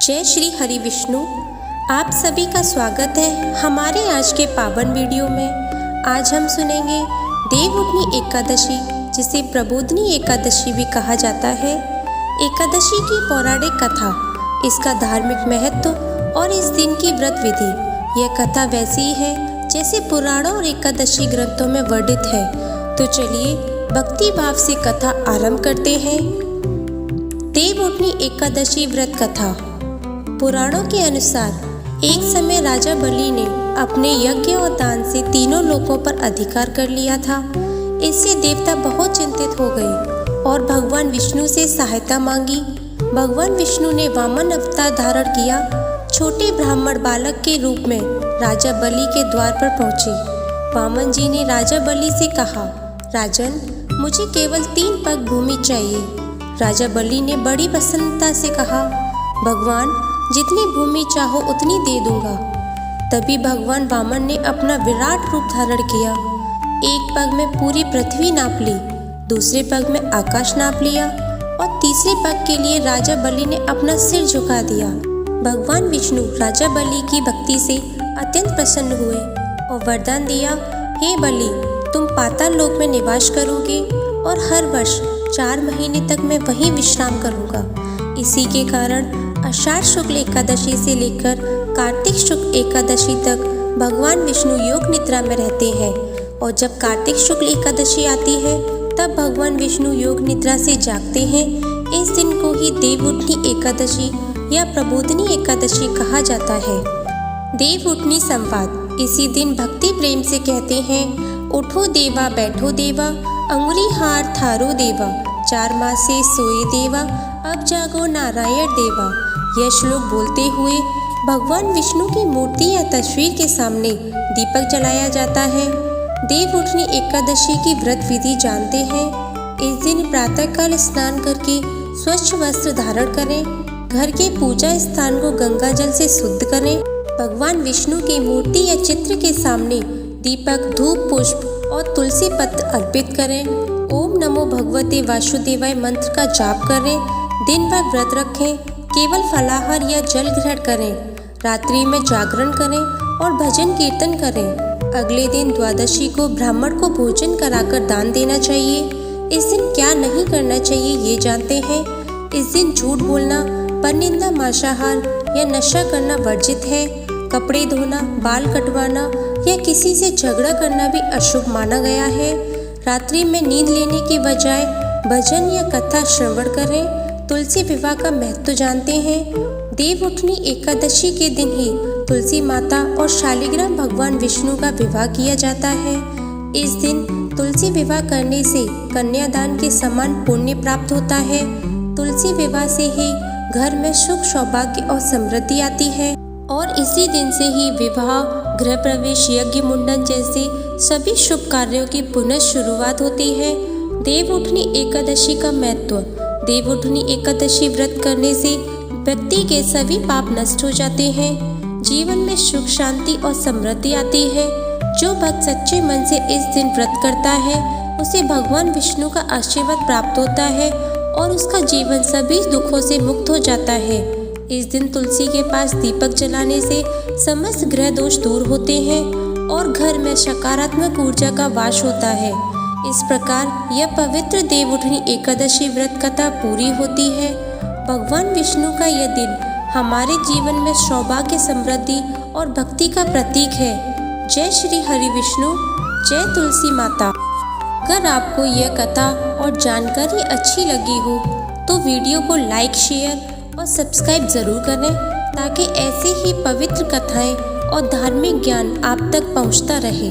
जय श्री हरि विष्णु। आप सभी का स्वागत है हमारे आज के पावन वीडियो में। आज हम सुनेंगे देवउठनी एकादशी, जिसे प्रबोधिनी एकादशी भी कहा जाता है। एकादशी की पौराणिक कथा, इसका धार्मिक महत्व और इस दिन की व्रत विधि। यह कथा वैसी ही है जैसे पुराणों और एकादशी ग्रंथों में वर्णित है। तो चलिए भक्ति भाव से कथा आरंभ करते हैं। देवउठनी एकादशी व्रत कथा। पुराणों के अनुसार एक समय राजा बलि ने अपने यज्ञ और दान से तीनों लोकों पर अधिकार कर लिया था। इससे देवता बहुत चिंतित हो गए और भगवान विष्णु से सहायता मांगी। भगवान विष्णु ने वामन अवतार धारण किया। छोटे ब्राह्मण बालक के रूप में राजा बलि के द्वार पर पहुंचे। वामन जी ने राजा बलि से कहा, राजन, मुझे केवल 3 पग भूमि चाहिए। राजा बलि ने बड़ी प्रसन्नता से कहा, भगवान, जितनी भूमि चाहो उतनी दे दूंगा। तभी भगवान वामन ने अपना विराट रूप धारण किया। एक पग में पूरी पृथ्वी नाप ली, दूसरे पग में आकाश नाप लिया और तीसरे पग के लिए राजा बलि ने अपना सिर झुका दिया। भगवान विष्णु राजा बलि की भक्ति से अत्यंत प्रसन्न हुए और वरदान दिया, हे बलि, तुम पाताल लोक में निवास करोगे और हर वर्ष 4 महीने तक मैं वहीं विश्राम करूंगा। इसी के कारण आषाढ़ शुक्ल एकादशी से लेकर कार्तिक शुक्ल एकादशी तक भगवान विष्णु योग निद्रा में रहते हैं और जब कार्तिक शुक्ल एकादशी आती है तब भगवान विष्णु योग निद्रा से जागते हैं। इस दिन को ही देवउठनी एकादशी या प्रबोधिनी एकादशी कहा जाता है। देवउठनी संवाद। इसी दिन भक्ति प्रेम से कहते हैं, उठो देवा बैठो देवा, अंगुली हार थारो देवा, 4 मासे सोए देवा, अब जागो नारायण देवा। यह श्लोक बोलते हुए भगवान विष्णु की मूर्ति या तस्वीर के सामने दीपक जलाया जाता है। देवउठनी एकादशी की व्रत विधि जानते हैं। इस दिन प्रातःकाल स्नान करके स्वच्छ वस्त्र धारण करें। घर के पूजा स्थान को गंगा जल से शुद्ध करें। भगवान विष्णु की मूर्ति या चित्र के सामने दीपक, धूप, पुष्प और तुलसी पत्र अर्पित करें। ओम नमो भगवते वासुदेवाय मंत्र का जाप करें। दिन भर व्रत रखें। केवल फलाहार या जल ग्रहण करें। रात्रि में जागरण करें और भजन कीर्तन करें। अगले दिन द्वादशी को ब्राह्मण को भोजन कराकर दान देना चाहिए। इस दिन क्या नहीं करना चाहिए ये जानते हैं। इस दिन झूठ बोलना, परनिंदा, मांसाहार या नशा करना वर्जित है। कपड़े धोना, बाल कटवाना या किसी से झगड़ा करना भी अशुभ माना गया है। रात्रि में नींद लेने की बजाय भजन या कथा श्रवण करें। तुलसी विवाह का महत्व जानते हैं। देवउठनी एकादशी के दिन ही तुलसी माता और शालिग्राम भगवान विष्णु का विवाह किया जाता है। इस दिन तुलसी विवाह करने से कन्यादान के समान पुण्य प्राप्त होता है। तुलसी विवाह से ही घर में सुख, सौभाग्य और समृद्धि आती है और इसी दिन से ही विवाह, गृह प्रवेश, यज्ञ मुंडन जैसे सभी शुभ कार्यों की पुनः शुरुआत होती है। देवउठनी एकादशी का महत्व। देवउठनी एकादशी व्रत करने से व्यक्ति के सभी पाप नष्ट हो जाते हैं। जीवन में सुख, शांति और समृद्धि आती है। जो भक्त सच्चे मन से इस दिन व्रत करता है उसे भगवान विष्णु का आशीर्वाद प्राप्त होता है और उसका जीवन सभी दुखों से मुक्त हो जाता है। इस दिन तुलसी के पास दीपक जलाने से समस्त ग्रह दोष दूर होते हैं और घर में सकारात्मक ऊर्जा का वास होता है। इस प्रकार यह पवित्र देवउठनी एकादशी व्रत कथा पूरी होती है। भगवान विष्णु का यह दिन हमारे जीवन में सौभाग्य, समृद्धि और भक्ति का प्रतीक है। जय श्री हरि विष्णु, जय तुलसी माता। अगर आपको यह कथा और जानकारी अच्छी लगी हो तो वीडियो को लाइक, शेयर और सब्सक्राइब ज़रूर करें ताकि ऐसे ही पवित्र कथाएं और धार्मिक ज्ञान आप तक पहुंचता रहे।